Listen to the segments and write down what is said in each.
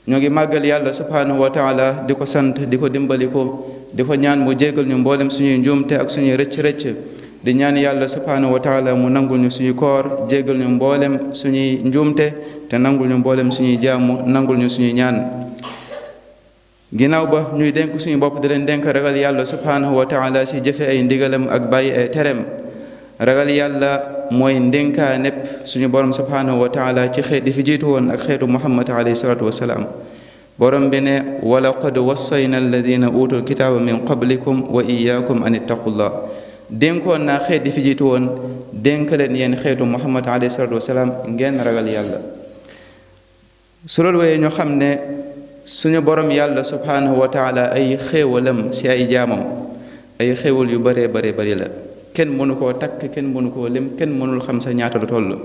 ñoo ngi màggal yàlla subhanahu wa taala di ko sant di ko dimbali ko di ko ñaan mu jégal ñu mboolem suñuy njuumte ak suñuy rëcc-rëcc di ñaan yàlla subhanahu wa taala mu nangul ñu suñuy koor jégal ñu mboolem suñuy njuumte te nangul ñu mboolem suñuy jaamu nangul ñu suñuy ñaan ginnaaw ba ñuy dénk suñu bopp di leen dénk ragal yàlla subhanahu wa taala si jëfe ay ndigalam ak bàyyi ay tereem ragal yàlla mooy ndénkaa népp suñu borom subhanahu wa taala ci xeet di fi jiitu woon ak xeetu muhammad alayhi salatu wasalaam borom bi ne wa laqad wassayna alladina utul kitaaba min qablikum wa iyaakum an ittaqullah dénkoon naa xeet di fi jiitu woon dénk leen yéen xeetu muhammad alayhi salatu wasalaam ngeen ragal yàlla su loolu wéyee ñu xam ne suñu borom yàlla subhanahu wa taala ay xéewalam si ay jaamam ay xéewal yu bëree bari la kenn mënu koo takk kenn mënu koo lim kenn mënul xam sa ñaata la toll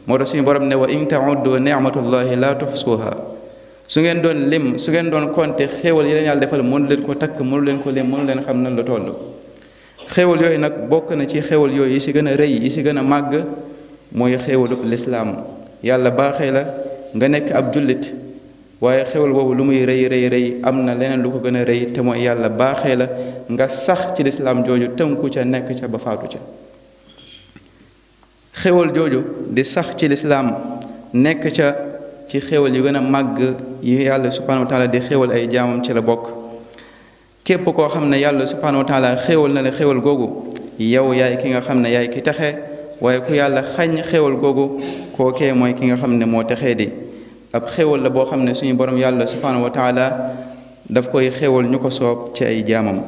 moo tax suñu borom ne wa in ta'uddu ni'matullahi la tuhsuha su ngeen doon lim su ngeen doon compter xéewal yi leen yàlla defal mënu leen ko takk mënu leen ko lim mënu leen xam nan la toll xéewal yooyu nag bokk na ci xéewal yooyu yi si gën a rëy yi si gën a màgg mooy xéewalub lislaam yàlla baaxee la nga nekk ab jullit waaye xéwal boobu lu muy rëy am na leneen lu ko gën a rëy te mooy yàlla baaxee la nga sax ci lislaam jooju tënku ca nekk ca ba faatu ca xéwal jooju di sax ci lislaam nekk ca ci xéwal yu gën a màgg yi yàlla subhanahu wa taala di xéwal ay jaamam ci la bokk képp koo xam ne yàlla subhanahu wa taala xéwal na la xéwal googu yow yaay ki nga xam ne yaay ki taxe waaye ku yàlla xañ xéwal googu kookee mooy ki nga xam ne moo texee di ab xéwal la boo xam ne suñu borom yàlla subhanahu wa taala daf koy xéwal ñu ko soob ci ay jaamam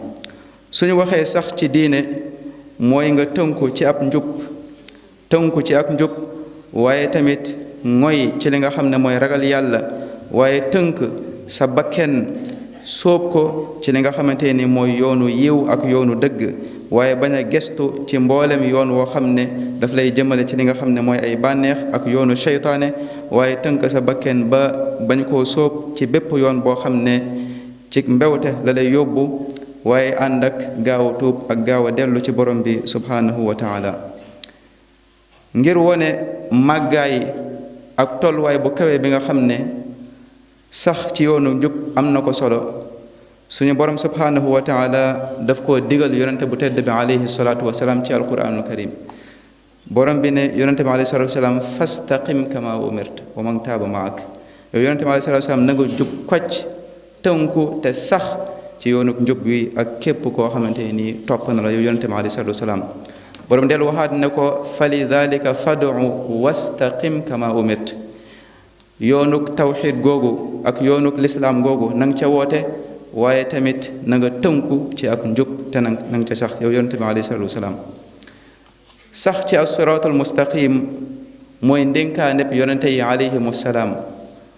suñu waxee sax ci diine mooy nga tënku ci ab njub waaye tamit ngoy ci li nga xam ne mooy ragal yàlla waaye tënk sa bakken soob ko ci li nga xamante ni mooy yoonu yiw ak yoonu dëgg waaye bañ a gestu ci mboolem yoon woo xam ne daf lay jëmale ci li nga xam ne mooy ay bànneex ak yoonu seytaane waaye tënk sa bakken ba bañ koo sóob ci bépp yoon boo xam ne ci mbewte la lay yóbbu waaye ànd ak gaaw a tuub ak gaaw a dellu ci borom bi subhanahu wa taala ngir wone màggaay ak tolluwaay bu kawe bi nga xam ne sax ci yoonu njub am na ko solo suñu borom subhanahu wa taala daf koo digal yonente bu tedd bi alayhi salatu wasalaam ci alquranul karim borom bi ne yonente bi alayhi salatu wasalaam fastaqim kama umirt wa man taaba maak yow yonente bi alayhi salatu wasalaam na nga jub kocc tënku te sax ci yoonu njub wi ak képp koo xamante ni topp na la yow yonente bi alayhi salatu wasalaam borom del waxaat ne ko fali dhalika fad'u wastaqim kama umirt yoonuk tawxid googu ak yoonuk lislaam googu nang ca woote waaye tamit na nga tënku ci ak njub te nang ca sax yow yonente bi alayhi salatu wasalaam sax ci as-siraatul mustaqim mooy ndénkaaneb yonente yi alayhimu salaam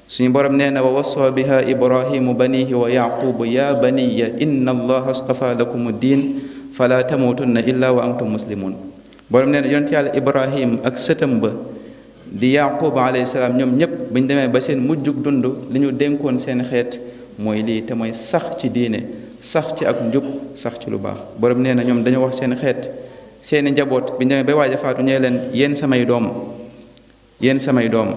suñu borom nee na wa wassoo biha ibrahimu banihi wa yaqubu ya baniya inna allaha astafa lakum ad-din fala tamutunna illa wa antum muslimun borom nee na yonente yàlla ibrahim ak sëtam ba di yaqub alayhi salaam ñoom ñëpp buñ demee ba seen mujjug dund li ñu dénkoon seen xeet mooy lii te mooy sax ci diine sax ci ak njub sax ci lu baax borom nee na ñoom dañoo wax seen xeet seeni njaboot bi ñu demee ba waaj a faatu ñee leen yéen samay doom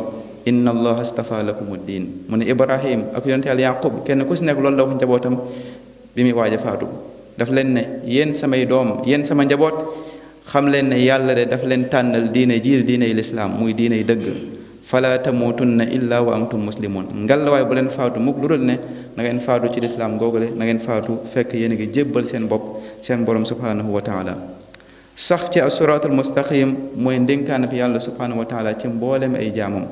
inna allaha astafa lakum ad-din mu ne ibrahim ak yonente yàlla yaqub kenn ku si nekk loolu la wax njabootam bi muy waaj a faatu daf leen ne yéen samay doom yéen sama njaboot xam leen ne yàlla de daf leen tànnal diine jiir diiney lislaam muy diiney dëgg fala tamutunna illa wa antum muslimun ngallaawaay bu leen faatu mukk lu dul ne na ngeen faatu ci lislaam googule na ngeen faatu fekk yéen a ngi jébbal seen bopp seen borom subhanahu wa taala sax ci as-siraatul mustaqim mooy ndénkaan bi yàlla subhanahu wa taala ci mboolem ay jaamam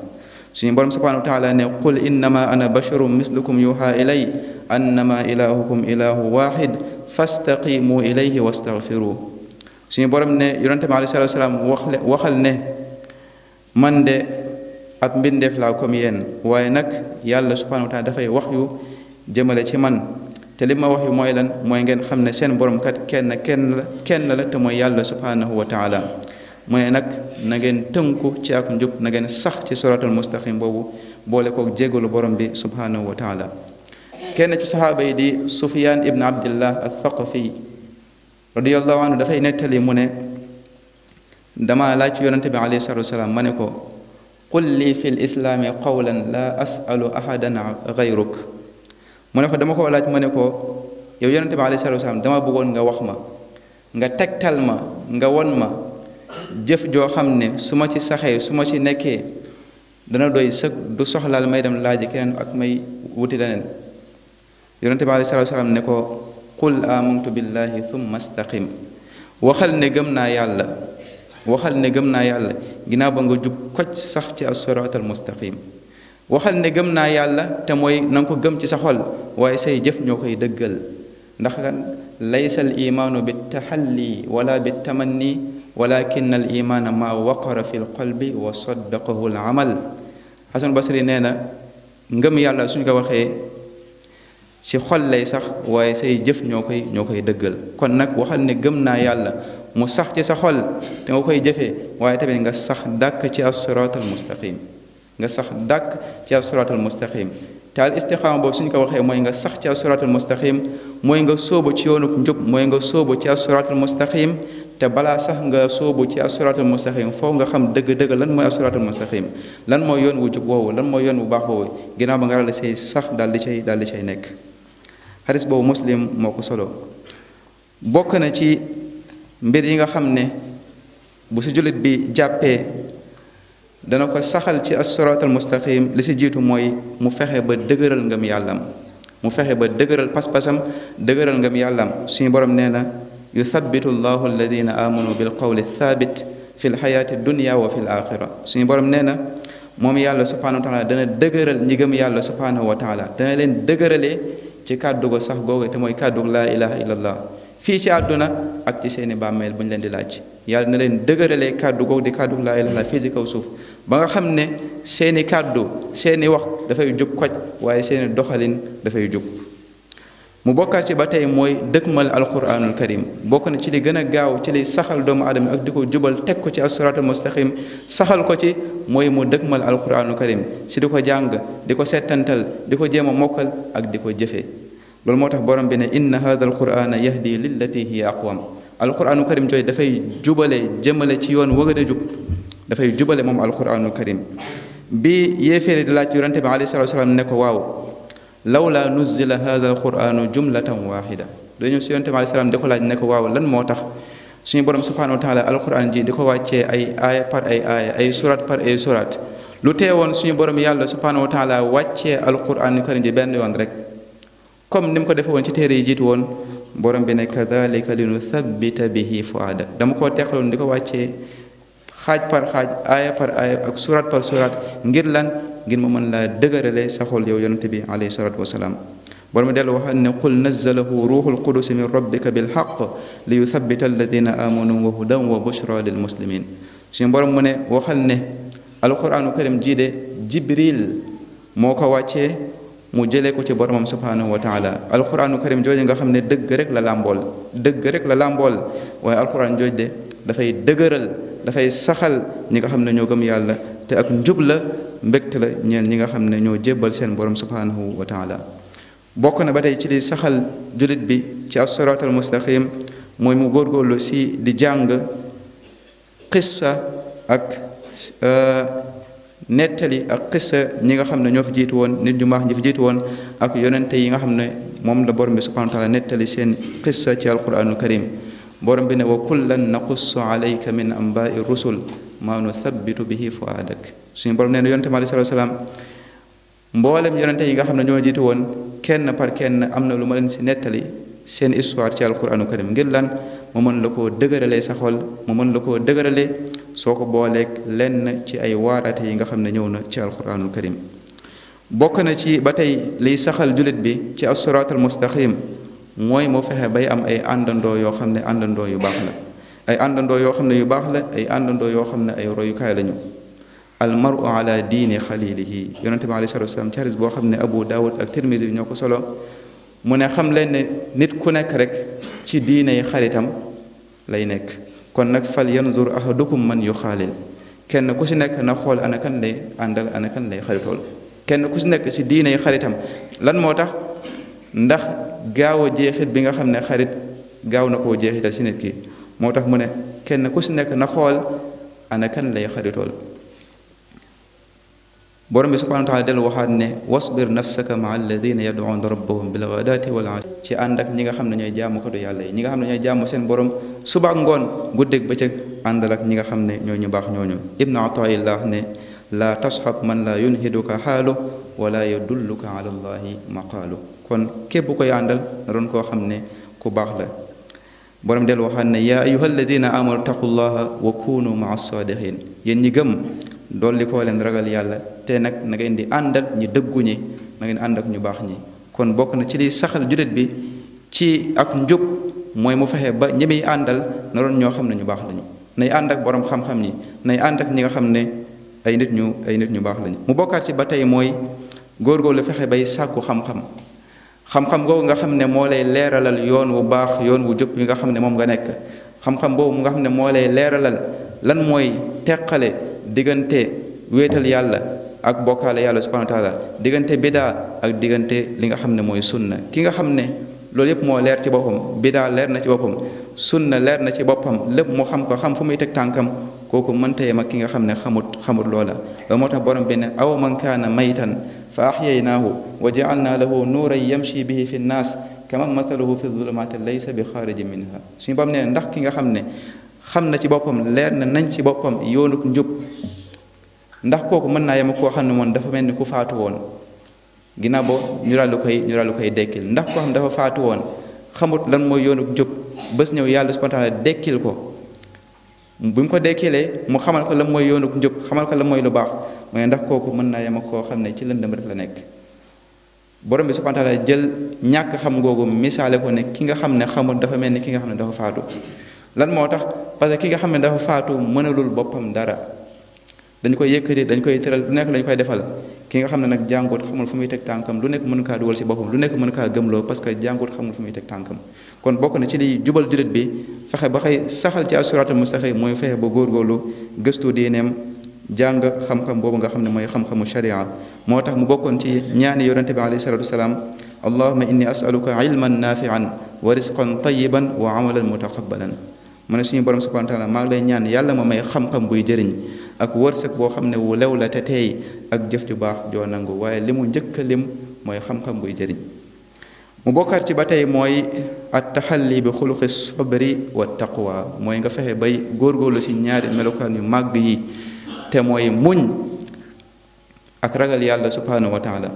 suñu borom subhanahu wa taala ne qul innama ana basharun mislukum yuha ilay annama ilahukum ilahu wahid fastaqimu ilayhi wastaghfiru suñu borom ne yonente bi alayhi salatu wasalaam waxal ne man de ab mbindeef laa comme yéen waaye nag yàlla subhanahu wa taala dafay wax yu jëmale ci man te li ma wax yu mooy lan mooy ngeen xam ne seen borom kat kenn la te mooy yàlla subhanahu wa taala mu ne nag na ngeen tënku ci ak njub na ngeen sax ci siratal mustaqim boobu boole koog jégalu borom bi subhanahu wa taala kenn ci saxaaba yi di Sufyaan ibn Abdillah al-Thaqafi radiyallahu anhu dafay nettali mu ne dama laaj ci yonente bi alayhi salatu wasalaam ma ne ko qul lii fi lislaami qawlan la asalu ahadan gayruk mu ne ko dama ko laaj mu ne ko yow yonente bi alayhi salatu wasalaam dama bëggoon nga wax ma nga tegtal ma nga won ma jëf joo xam ne su ma ci saxee su ma ci nekkee dana doy sëg du soxlaal may dem laaji keneen ak may wuti leneen yonente bi alayhi salatu wasalaam ne ko qul amantu billahi thumma istaqim waxal ne gëm naa yàlla waxal ne gëm naa yàlla ginnaaw ba nga jub kocc sax ci as-siraatal mustaqim waxal ne gëm naa yàlla te mooy na nga ko gëm ci sa xol waaye say jëf ñoo koy dëggal ndax laysa al imaanu bi taxalli wala bi tamanni walakin al imaana ma waqara fi l qalbi wa saddaqahu al amal Xasan Basri nee na ngëm yàlla suñ ko waxee ci xol lay sax waaye say jëf ñoo koy dëggal kon nag waxal ne gëm naa yàlla mu sax ci sa xol te nga koy jëfee waaye tamit nga sax dàkk ci as-siraatal mustaqim nga sax dàkk ci as-siraatal mustaqim te al istiqaama boobu suñ ko waxee mooy nga sax ci as-siraatal mustaqim mooy nga sóobu ci yoonu njub mooy nga sóobu ci as-siraatal mustaqim te balaa sax nga sóobu ci as-siraatal mustaqim foofu nga xam dëgg-dëgg lan mooy as-siraatal mustaqim lan mooy yoon wu jub woowu lan mooy yoon wu baax woowu ginnaaw ba nga daal di say sax daal di cay nekk xadis boobu muslim moo ko solo bokk na ci mbir yi nga xam ne bu si jullit bi jàppee dana ko saxal ci as-siraatal mustaqim li si jiitu mooy mu fexe ba dëgëral ngëm yàllam mu fexe ba dëgëral pas-pasam dëgëral ngëm yàllam suñu borom nee na yuthabbitu llahu alladina amanu bil qawli thabit fi l xayaati dunya wa fi l axira suñu borom nee na moom yàlla subhanahu wa taala dana dëgëral ñi gëm yàlla subhanahu wa taala dana leen dëgëralee ci kàddu go sax googu te mooy kàddu laa ilaha illallah fii ci àdduna ak ci seeni bàmmeel bu ñu leen di laaj yàlla na leen dëgëralee kàddu googu di kàddu laa ilaha illallah fii ci kaw suuf ba nga xam ne seeni kàddu seeni wax dafay jub koj waaye seeni doxalin dafay jub mu bokkaat ci ba tey mooy dëkkmal alquranul karim bokk na ci li gën a gaaw ci li saxal doomu aadama ak di ko jubal teg ko ci as-siraatal mustaqim saxal ko ci mooy mu dëkkmal alquranul karim si di ko jàng di ko settantal di ko jéem a mokkal ak di ko jëfee loolu moo tax borom bi ne inna hadha alqurana yahdi lillati hiya aqwam alquranul karim jooy dafay jubale jëmale ci yoon wëgën a jub dafay jubale moom alquranul karim bi yéeféeri di laaj yonente bi alayhi salatu wasalam ne ko waaw lawla nuzila hadha alquranu jumlatan wahida dañu si yonente bi alayhi salaam di ko laaj ne ko waaw lan moo tax suñu borom subhanahu wa taala alquran ji di ko wàccee ay aaya par ay aaya ay surat par ay surat lu teewoon suñu borom yàlla subhanahu wa taala wàccee alquranul karim ji benn yoon rek comme ni mu ko defe woon ci téere yi jiitu woon borom bi ne kadhalika linuthabbita bihi fuadak dama koo teqaloon di ko wàccee xaaj par xaaj aaya par aaya ak surat par surat ngir lan ngir ma mën laa dëgërale sa xol yow yonente bi alayhi salatu wasalaam borom bi dellu waxal ne qul nazzalahu ruuxul qudus min rabbika bilhaq li yuthabbita alladina amanu wa hudan wa bushra lil muslimin suñu borom mu ne waxal ne alquranu karim jii de jibril moo ko wàccee mu jëlee ko ci boromam subhanahu wa taala alquranu karim jooju nga xam ne dëgg rek la làmbool waaye alquran jooj de dafay dëgëral dafay saxal ñi nga xam ne ñoo gëm yàlla te ak njub la mbégte la ñeel ñi nga xam ne ñoo jébbal seen borom subhanahu wa taala bokk na ba tey ci li saxal julit bi ci as-siraatal mustaqim mooy mu góorgóorlu si di jàng qissa ak nettali ak qissa ñi nga xam ne ñoo fi jiitu woon nit ñu maax ñi fi jiitu woon ak yonente yi nga xam ne moom la borom bi subhanahu wa taala nettali seen qissa ci alquranul karim borom bi ne wa kullan naqussu alayka min anbaai rusul maa nusabbitu bihi fuaadak suñu borom nee na yonente bi alayhi salaatu salaam mboolem yonente yi nga xam ne ñoo jiitu woon kenn par kenn am na lu ma leen si nettali seen histoire ci alquranu karim ngir lan mu mën la koo dëgëralee sa xol mu mën la koo dëgëralee soo ko booleeg lenn ci ay waaraate yi nga xam ne ñëw na ci alquranul karim bokk na ci ba tey liy saxal julit bi ci as-siraatal mustaqim mooy mu fexe bay am ay àndandoo yoo xam ne àndandoo yu baax la ay àndandoo yoo xam ne yu baax la ay àndandoo yoo xam ne ay royukaay lañu almaru ala diini xalilihi yonente bi alayhi salatu wasalam ci hadis boo xam ne Abu Dawud ak Tirmisi ñoo ko solo mu ne xam leen ne nit ku nekk rek ci diiney xaritam lay nekk kon nag fal yanzur ahadukum man yuxaalil kenn ku si nekk na xool ana kan lay àndal ana kan lay xaritool kenn ku si nekk ci diiney xaritam lan moo tax ndax gaaw a jeexit bi nga xam ne xarit gaaw na koo jeexital ci nit ki moo tax mu ne kenn ku si nekk na xool ana kan lay xaritool borom bi subhanahu wa taala dellu waxaat ne wasbir nafsaka maa alladina yad'una rabbahum bil ghadati wal ashi ci ànd ak ñi nga xam ne ñooy jaamu ko du yàlla yi ñi nga xam ne ñooy jaamu seen borom suba ak ngoon guddeeg bëccëg àndal ak ñi nga xam ne ñoo ñu baax ñooñu ibnu ataillah ne la tashab man la yunhiduka xaalu wala yadulluka ala allahi maqaalu kon képp koy àndal na doon koo xam ne ku baax la borom dellu waxaat ne yaa ayuha alladina amanu taqullaha wa kunu maa sadiqin yéen ñi gëm dolli koo leen ragal yàlla te nag na ngeen di àndal ñi dëggu ñi na ngeen ànd ak ñu baax ñi kon bokk na ci liy saxal jullit bi ci ak njub mooy mu fexe ba ñi muy àndal na doon ñoo xam ne ñu baax lañu nay ànd ak borom xam-xam ñi nay ànd ak ñi nga xam ne ay nit ñu baax lañu mu bokkaat ci ba tey mooy góorgóorlu fexe bay sàkku xam-xam googu nga xam ne moo lay leeralal yoon wu baax yoon wu jub yi nga xam ne moom nga nekk xam-xam boobu nga xam ne moo lay leeralal lan mooy teqale diggante wéetal yàlla ak bokkaale yàlla subhanahu wa taala diggante bidaa ak diggante li nga xam ne mooy sunna ki nga xam ne loolu yëpp moo leer ci boppam bidaa leer na ci boppam sunna leer na ci boppam lépp mu xam ko xam fu muy teg tànkam kooku mënta yem ak ki nga xam ne xamut loola loolu moo tax borom bi ne aw man kaana maytan fa axyaynaahu wa jaalna lahu nuuran yamshi bihi fi nnaas kaman mathaluhu fi zulumaati laysa bi xaarijin minha suñu bam ne ndax ki nga xam ne xam na ci boppam leer na nañ ci boppam yoonuk njub ndax kooku mën naa yem ak koo xam ne moom dafa mel ni ku faatu woon ginnaaw boo ñu daal di koy dekkil ndax koo xam ne dafa faatu woon xamut lan mooy yoonuk njub bés ñëw yàlla subhanahu wa taala dekkil ko bu mu ko dekkilee mu xamal ko lan mooy yoonuk njub xamal ko lan mooy lu baax mooy ndax kooku mën naa yem ak koo xam ne ci lëndëm rek la nekk borom bi subhanahu wa taala jël ñàkk xam googu misaale ko ne ki nga xam ne xamul dafa mel ni ki nga xam ne dafa faatu lan moo tax parce que ki nga xam ne dafa faatu mënalul boppam dara dañ koy yëkkati dañ koy tëral lu nekk lañ koy defal ki nga xam ne nag jàngut xamul fu muy teg tànkam lu nekk mën kaa dugal ci boppam lu nekk mën kaa gëmloo parce que jàngut xamul fu muy teg tànkam kon bokk na ci liy jubal jullit bi fexe ba xëy saxal ci as-siraatal mustaqim mooy fexe ba góorgóorlu gëstu diineem jàng xam-xam boobu nga xam ne mooy xam-xamu sharia moo tax mu bokkoon ci ñaani yonente bi alayhi salatu wasalaam allahumma inni as'aluka ilman nafi'an wa rizqan tayyiban wa amalan mutaqabbalan mu ne suñu borom subhanahu wa taala maa ngi lay ñaan yàlla ma may xam-xam buy jëriñ ak wërsëg boo xam ne wu lew la te teey ak jëf ju baax joo nangu waaye li mu njëkk a lim mooy xam-xam buy jëriñ mu bokkaat ci ba tey mooy at taxalli bi xuluqi sabri wa taqwa mooy nga fexe bay góorgóorlu ci ñaari melokaan yu màgg yi te mooy muñ ak ragal yàlla subhanahu wa taala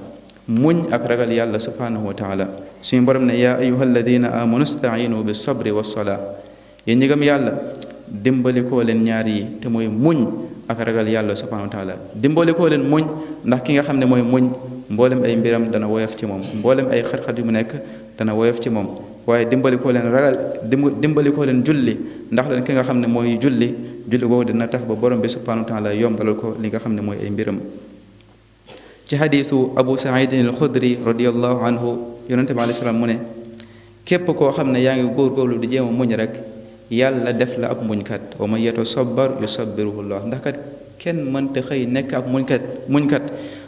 muñ ak ragal yàlla subhanahu wa taala suñu borom ne yaa ayuha alladina amanu stainu bi sabri wa salaa yéen ñi gëm yàlla dimbali koo leen ñaar yi te mooy muñ ak ragal yàlla subhanahu wa taala dimbali koo leen muñ ndax ki nga xam ne mooy muñ mboolem ay mbiram dana woyof ci moom mboolem ay xat-xat yu mu nekk dana woyof ci moom waaye dimbali koo leen ragal dimbali koo leen julli ndax leen ki nga xam ne mooy julli googu dina tax ba borom bi subhanahu wa taala yombalal ko li nga xam ne mooy ay mbiram ci xadiisu abu saidin al xudri radiallahu anhu yonente bi alayhi salaam mu ne képp koo xam ne yaa ngi góorgóorlu di jéem a muñ rek yàlla def la ab muñkat wa man yatasabbar yusabbiruhu llah ndax kat kenn mënta xëy nekk ab muñkat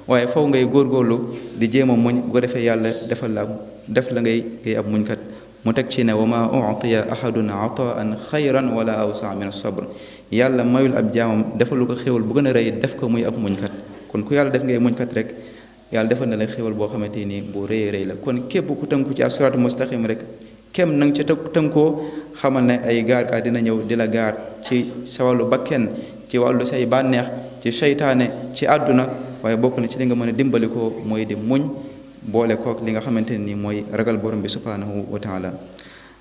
waaye faw ngay góorgóorlu di jéem a muñ bu ko defee yàlla def la ngay ab muñkat mu teg ci ne wa ma utiya ahadun ataan xayran wala awsa min as-sabr yàlla mayul ab jaamam defalu ko xéwal bu gën a rëy def ko muy ab muñkat kon ku yàlla def ngay muñkat rek yàlla defal na la xéwal boo xamante ni bu rëy rëy la kon képp ku tënku ci as-siraatu mustaqim rek kem nang ca tënkoo xamal ne ay gaar dina ñëw di la gaar ci sa wàllu bakken ci wàllu say bànneex ci seytaane ci àdduna waaye bokk na ci li nga mën a dimbali ko mooy di muñ boole kook li nga xamante ni mooy ragal borom bi subhanahu wa taala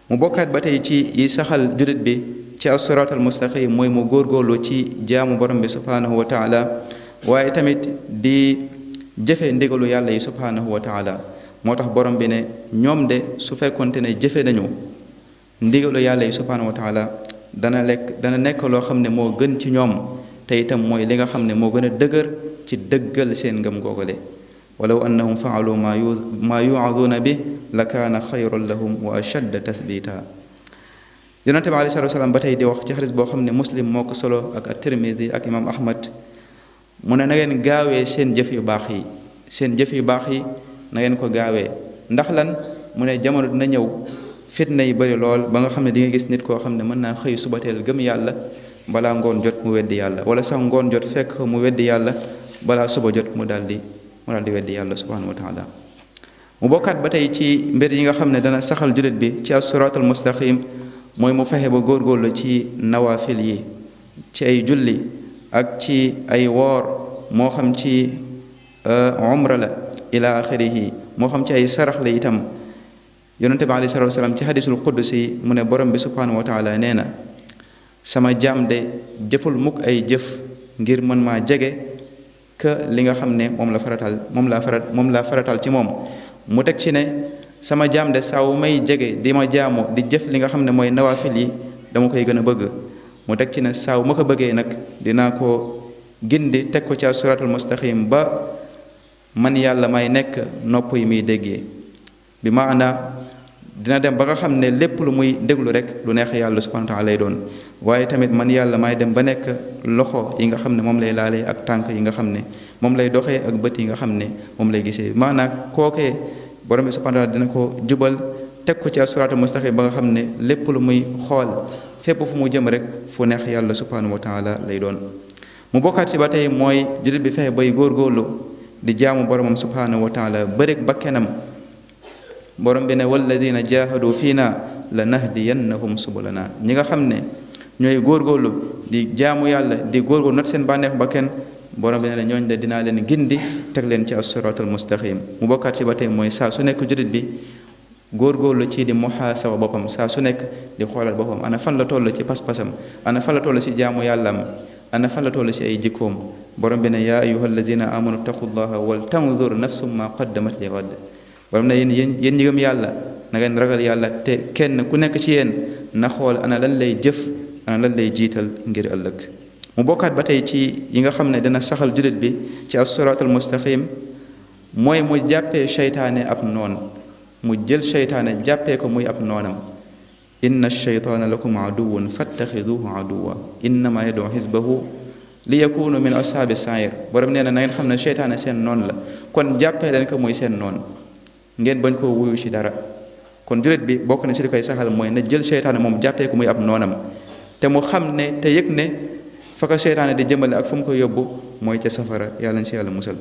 mu bokkaat ba tey ci yi saxal jurit bi ci as-siraatal mustaqim mooy mu góorgóorlu ci jaamu borom bi subhanahu wa taala waaye tamit di jëfe ndigalu yàlla yi subhanahu wa taala moo tax borom bi ne ñoom de su fekkonte ne jëfe nañu ndigalu yàlla yi subhanahu wa taala dana nekk loo xam ne moo gën ci ñoom te itam mooy li nga xam ne moo gën a dëgër ci dëggal seen ngëm googale walaw annahum faalu maa yuaduuna bi la kaana xayran lahum wa ashadda tasbita yonente bi alei salatu salaam ba tey di wax ci xadis boo xam ne muslim moo ko solo ak at-tirmidi ak imam ahmad mu ne na ngeen gaawee seen jëf yu baax yi na ngeen ko gaawee ndax lan mu ne jamono dina ñëw fitna yi bari lool ba nga xam ne di nga gis nit koo xam ne mën naa xëy subateel gëm yàlla balaa ngoon jot mu weddi yàlla wala sax ngoon jot fekk mu weddi yàlla balaa suba jot mu daal di weddi yàlla subhanahu wa taala. mu bokkaat ba tey ci mbir yi nga xam ne dana saxal jullit bi ci as-siraatal mustaqim mooy mu fexe ba góorgóorlu ci nawaafil yi ci ay julli ak ci ay woor moo xam ci umra la ila axirihi moo xam ci ay sarax la itam. yonente bi alayhi salaatu wasalaam ci hadisul qudsi mu ne borom bi subhanahu wa taala nee na sama jaam de jëful mukk ay jëf ngir mën maa jege que li nga xam ne moom laa faratal ci moom. mu teg ci ne sama jaam de saa wu may jege di ma jaamu di jëf li nga xam ne mooy nawaafil yi dama koy gën a bëgg. mu teg ci ne saa wu ma ko bëggee nag dinaa ko gindi teg ko ci siraatul mustaqim ba man yàlla may nekk nopp yi muy déggee. bi maana dina dem ba nga xam ne lépp lu muy déglu rek lu neex yàlla subhanahu wa taala lay doon. waaye tamit man yàlla may dem ba nekk loxo yi nga xam ne moom lay laalee ak tànk yi nga xam ne moom lay doxee ak bët yi nga xam ne moom lay gisee. maanaam kookee borom bi subhanahu wa taala dina ko jubal teg ko ci siraatul mustaqim ba nga xam ne lépp lu muy xool fépp fu mu jëm rek fu neex yàlla subhanahu wa taala lay doon. mu bokkaat ci ba tey mooy jullit bi fexe bay góorgóorlu di jaamu boromam subhanahu wa taala bëreeg bakkenam. borom bi ne walladina jahadu fiina la nahdiyannahum subulana ñi nga xam ne ñooy góorgóorlu di jaamu yàlla di góorgóorlu not seen bànneex bakken borom bi ne ñooñ de dinaa leen gindi teg leen ci as-siraatal mustaqim. mu bokkaat ci ba tey mooy saa su nekk jullit bi góorgóorlu ci di muhaasaba boppam saa su nekk di xoolal boppam ana fan la toll ci pas-pasam ana fan la toll ci jaamu yàllam ana fan la toll ci ay jikkoom. borom bi ne yaa ayyuha allazina amanu taqullaha wal tanzur nafsum ma qaddamat li ghad. borom ne yéen ñi gëm yàlla na ngeen ragal yàlla te kenn ku nekk ci yéen na xool ana lan lay jëf ana lan lay jiital ngir ëllëg. mu bokkaat ba tey ci yi nga xam ne dina saxal jullit bi ci as-siraatal mustaqim mooy mu jàppee seytaane ab noon mu jël seytaane jàppee ko muy ab noonam. inna shaytaana lakum aduwwun fattaxiduhu aduwwa innama yad'u hizbahu li yakunu min ashaabi sa'ir. borom nee na ngeen xam ne seytaane seen noon la kon jàppee leen ko muy seen noon ngeen bañ koo wuyu ci dara. kon jullit bi bokk na ci li koy saxal mooy na jël seytaane moom jàppee ko muy ab noonam te mu xam ne te yëg ne fa ko seytaane di jëmale ak fu mu ko yóbbu mooy ca safara yàlla na ci yàlla musal.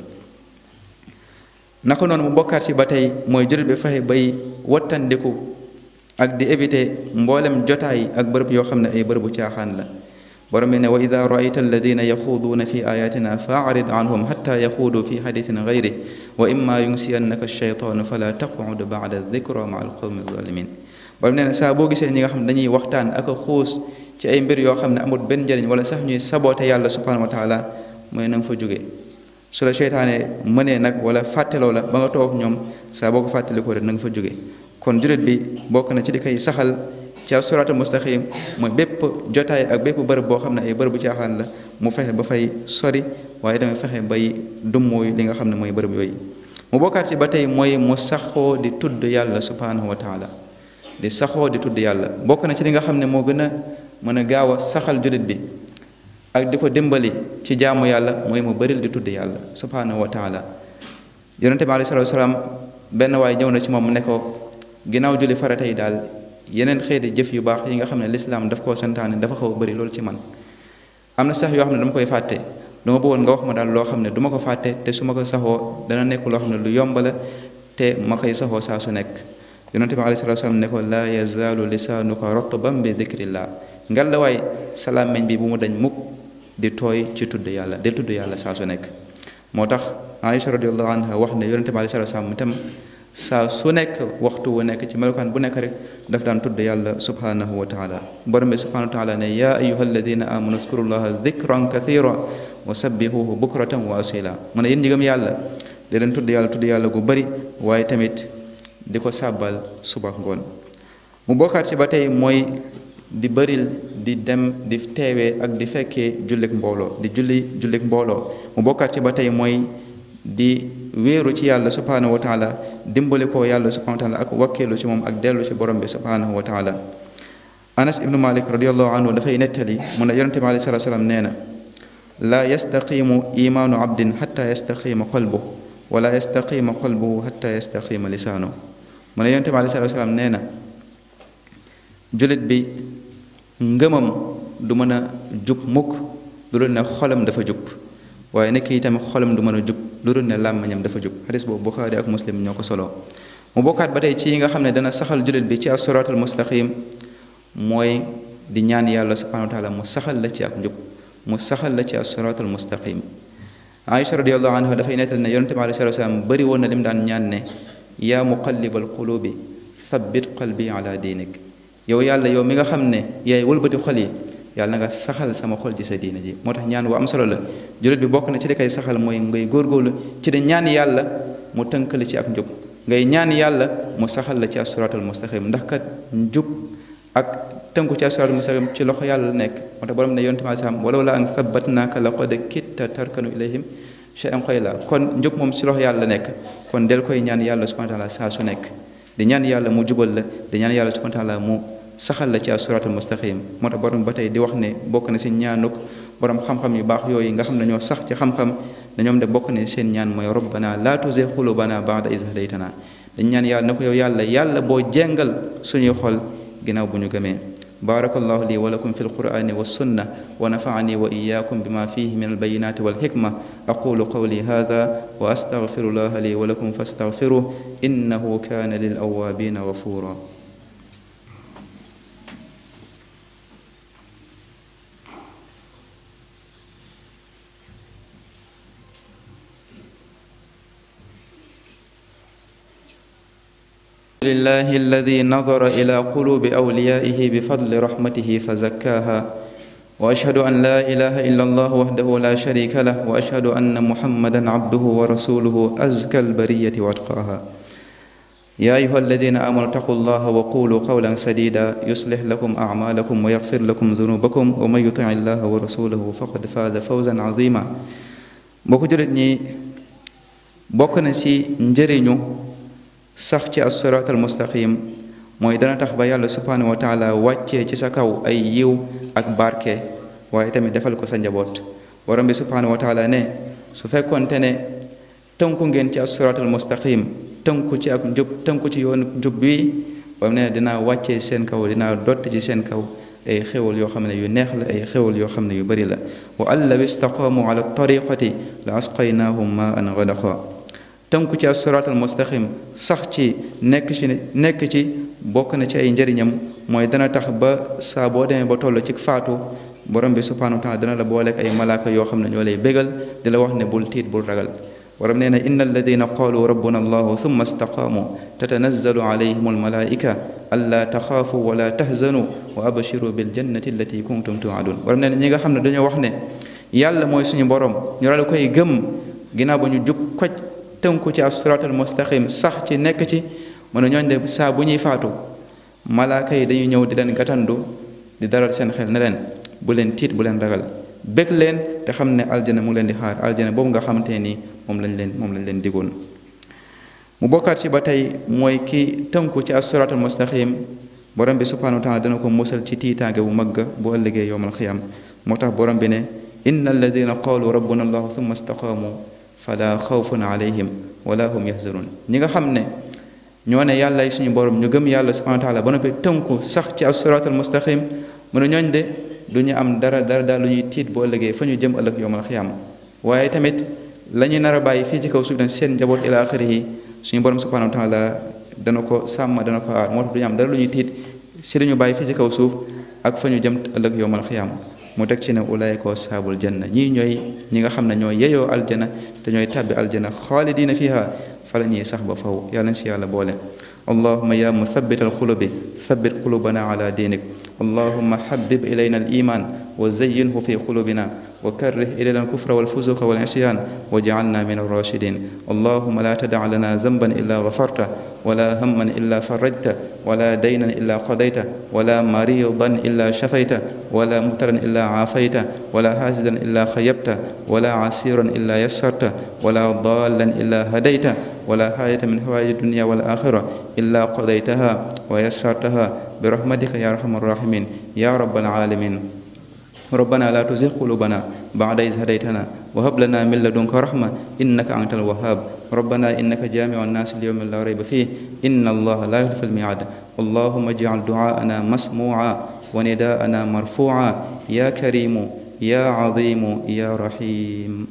naka noonu mu bokkaat ci ba tey mooy jullit bi fexe bay wattandiku ak di éviter mboolem jotaay ak bërëb yoo xam ne ay bërëbu caaxaan la. borom bi ne wa ida raayta alladina yaxuuduuna fi ayatina faarid anhum xatta yaxuudu fi xadisin gayri wa imma yunsiyannaka alcheytaanu fala taqud bada dicra ma alqawmi alzalimin. borom nee na saa boo gisee ñi nga xam ne dañuy waxtaan ak a xuus ci ay mbir yoo xam ne amul benn njëriñ wala sax ñuy saboote yàlla subhanahu wa taala mooy na nga fa jóge. su la seytaane mënee nag wala fàtteloo la ba nga toog ñoom saa boo ko fàttalikoo rek na nga fa jóge. kon jullit bi bokk na ci li koy saxal ci as-siraatal mustaqim mooy bépp jotaay ak bépp bërëb boo xam ne ay bërëbu caaxaan la mu fexe ba fay sori waaye tamit fexe bay dummooyu li nga xam ne mooy bërëb yooyu. mu bokkaat ci ba tey mooy mu saxoo di tudd yàlla subhanahu wa taala di saxoo di tudd yàlla. bokk na ci li nga xam ne moo gën a mën a gaaw a saxal jullit bi ak di ko dimbali ci jaamu yàlla mooy mu bëril di tudd yàlla subhanahu wa taala. yonente bi alayhi salaatu wasalaam benn waay ñëw na ci moom mu ne ko ginnaaw julli farata yi daal yeneen xeeti jëf yu baax yi nga xam ne lislaam daf koo santaane dafa xaw a bëri loolu ci man. am na sax yoo xam ne dama koy fàtte dama bëggoon nga wax ma daal loo xam ne du ma ko fàtte te su ma ko saxoo dana nekk loo xam ne lu yomb la te ma koy saxoo saa su nekk. yonente bi alayhi salaatu wasalaam ne ko laa yazaalu lisaanuka ratban bi dikrillah ngal la waay sa làmmiñ bi bu mu dañ mukk di tooy ci tudd yàlla del tudd yàlla saa su nekk. moo tax Aïcha radiyallahu anha wax ne yonente bi alayhi salaatu wasalaam itam saa su nekk waxtu wu nekk ci melokaan bu nekk rek daf daan tudd yàlla subhanahu wa taala. borom bi subhanahu wa taala ne yaa ayyuha alladina amanu zkurullaha dhikran kathira wa sabbihuhu bukratan wa asila. mu ne yéen ñi gëm yàlla di leen tudd yàlla gu bëri waaye tamit di ko sàbbal suba ngoon. mu bokkaat ci ba tey mooy di bëril di dem di teewee ak di fekkee jullik mbooloo di jullik mbooloo. mu bokkaat ci ba tey mooy di wéeru ci yàlla subhanahu wa taala dimbali ko yàlla subhanahu wa taala ak wakkeelu ci moom ak dellu ci borom bi subhanahu wa taala. Anas ibnu Malik radiyallahu anhu dafay nettali mu ne yonente bi alayhi salaatu salaam nee na laa yastaqimu imaanu abdin xatta yastaqima qalbuhu wala yastaqima qalbuhu xatta yastaqima lisaanu. mu ne yonente bi alayhi salaatu salaam nee na jullit bi ngëmam du mën a jub mukk du lu ne xolam dafa jub waaye nekk yi tamit xolam du mën a jub lu dul ne làmmiñam dafa jub xadis boobu Buxaari ak Muslim ñoo ko solo mu bokkaat ba tey ci yi nga xam ne dana saxal jullit bi ci as-siraatal mustaqim mooy di ñaan yàlla subhanahu wa taala mu saxal la ci ak njub mu saxal la ci as-siraatal mustaqim Aïcha radiyallahu anha dafay nettal ne yonente bi alayhi salaatu wa salaam bëri woon na lim daan ñaan ne yaa muqallibal qulubi sabbit qalbi ala diinik yow yàlla yow mi nga xam ne yaay wëlbati xol yi yàlla na nga saxal sama xol ci sa diina ji moo tax ñaan bu am solo la jullit bi bokk na ci li koy saxal mooy ngay góorgóorlu ci di ñaan yàlla mu tënkali ci ak njub ngay ñaan yàlla mu saxal la ci as-siraatal mustaqim ndax kat njub ak tënku ci as-siraatal mustaqim ci loxo yàlla la nekk moo tax borom ne yonent ma sam walaw la an thabbatnaaka laqad kitta tarkanu ilayhim shay'an qalila kon njub moom ci loxo yàlla la nekk kon del koy ñaan yàlla subhanahu wa taala saa su nekk di ñaan yàlla mu jubal la di ñaan yàlla subhanahu wa taala mu saxal la ci as-siraatal mustaqim moo tax borom ba tey di wax ne bokk na si ñaanuk borom xam-xam yu baax yooyu nga xam ne ñoo sax ci xam-xam ne ñoom de bokk ne seen ñaan mooy rabbana laa tuzigh qulubana ba'da idh hadaytana dañ ñaan yàlla na ko yow yàlla boo jengal suñuy xol ginnaaw bu ñu gëmee barakallahu li wa lakum fi alqur'ani wa sunna wa nafa'ani wa iyyakum bima fihi min albayinati wal hikma aqulu qawli hadha wa astaghfirullaha li wa lakum fastaghfiruhu innahu kana lil awwabina ghafura لله الذي نظر إلى قلوب أوليائه بفضل رحمته فزكاها وأشهد أن لا إله إلا الله وحده لا شريك له وأشهد أن محمدا عبده ورسوله أزكى البرية وأتقاها يا أيها الذين آمنوا اتقوا الله وقولوا قولا سديدا يصلح لكم أعمالكم ويغفر لكم ذنوبكم ومن يطع الله ورسوله فقد فاز فوزا عظيما mbokk jullit ñi bokk na ci njëriñu sax ci as-siraatal mustaqim mooy dana tax ba yàlla subhanahu wa taala wàccee ci sa kaw ay yiw ak barke waaye tamit defal ko sa njaboot borom bi subhanahu wa taala ne su fekkoonte ne tënku ngeen ci as-siraatal mustaqim tënku ci ak njub tënku ci yoonu njub bi bam ne dinaa wàccee seen kaw dinaa dott ci seen kaw ay xéwal yoo xam ne yu neex la ay xéwal yoo xam ne yu bari la wa an law istaqaamu ala tariqati la asqaynaahum ma'an ghadaqa tënku ci as-siraatal mustaqim sax ci nekk ci bokk na ci ay njëriñam mooy dana tax ba saa boo demee ba toll ci faatu borom bi subhanahu wa taala dana la booleeg ay malaaka yoo xam ne ñoo lay bégal di la wax ne bul tiit bul ragal borom nee na inna alladina qalu rabbuna allahu thumma istaqaamu tatanazzalu alayhim almalaika alla taxaafu wala tahzanu wa abshiru bil jannati allati kuntum tu'adun borom nee na ñi nga xam ne dañoo wax ne yàlla mooy suñu borom ñu dal koy gëm ginnaaw ba ñu jub koj tënku ci as-siraatal mustaqim sax ci nekk ci mën a ñooñ de saa bu ñuy faatu malaaka yi dañuy ñëw di leen gatandu di daral seen xel ne leen bu leen tiit bu leen ragal bég leen te xam ne aljana mu leen di xaar aljana boobu nga xamante ni moom lañ leen digoon mu bokkaat ci ba tey mooy ki tënku ci as-siraatal mustaqim borom bi subhanahu wa taala dana ko musal ci tiitaange bu magga bu ëllëgee yowmal xiyam moo tax borom bi ne inna alladina qalu rabbuna allahu thumma istaqaamu fala xawfun alayhim wala hum yahzanun ñi nga xam ne ñoo ne yàlla suñu borom ñu gëm yàlla subhanahu wa taala ba noppi tënku sax ci as-siraatal mustaqim mu ne ñooñ de du ñu am dara daal lu ñuy tiit boo ëllëgee fa ñu jëm ëllëg yowmal xiyam waaye tamit la ñuy nar a bàyyi fii ci kaw suuf dem seen njaboot ila axirihi suñu borom subhanahu wa taala dana ko sàmm dana ko aar moo tax du ñu am dara lu ñuy tiit si li ñu bàyyi fii ci kaw suuf ak fa ñu jëm ëllëg yowmal xiyam mu teg ci ne ulaayka ashaabul janna ñii ñooy ñi nga xam ne ñooy yeyoo aljana te ñooy tàbbi aljana xaalidiina fiha fa la ñuy sax ba faw yàlla na si yàlla boole allahuma ya musabit alqulubi sabit qulubana ala diinik allahuma habib ilayna aliman wa zayyinhu fi qulubina wa karrih ilayna alkufra walfusuqa walisyan waj'alna min arrashidin allahuma la tada' lana dhanban illa ghafarta wala hamman illa farajta wala daynan illa qadayta wala maridan illa shafayta wala mubtalan illa afayta wala hasidan illa khayyabta wala asiran illa yassarta wala dallan illa hadayta wala haajata min hawaaiji dunya wal axira illa qadaytaha wa yassartaha bi rahmatika ya arhamar rahimin ya rabbal alamin ربنا لا تزغ قلوبنا بعد إذ هديتنا وهب لنا من لدنك رحمة إنك أنت الوهاب ربنا إنك جامع الناس ليوم لا ريب فيه إن الله لا يخلف الميعاد اللهم اجعل دعاءنا مسموعا ونداءنا مرفوعا يا كريم يا عظيم يا رحيم